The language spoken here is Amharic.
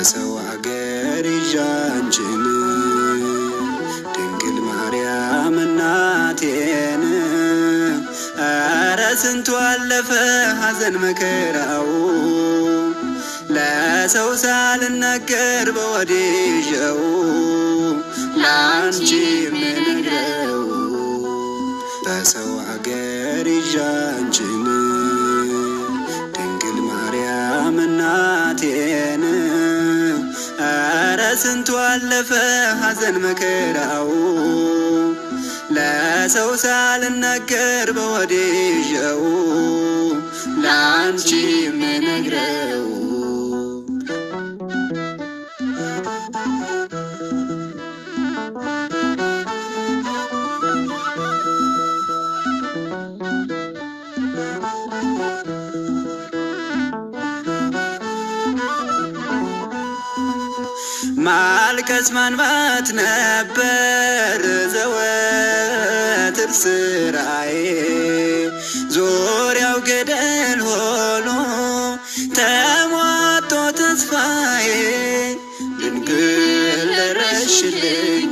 በሰው አገር ይዣንችን ድንግል ማርያም እናቴን ኧረ ስንቱ አለፈ ሐዘን መከራው ለሰው ሳልናገር በወዲጀው ላንቺ ምነግረው በሰው አገር ይዣንችን ድንግል ማርያም እናቴን ኧረ ስንቱ አለፈ ሐዘን መከራው ለሰው ሳልናገር በወዲጀው ላንቺ ምነግረው ማልቀስ ማንባት ነበር ዘወትር ስራዬ ዙሪያው ገደል ሆኖ ተሟጦ ተስፋዬ ድንግል ደረስሽልኝ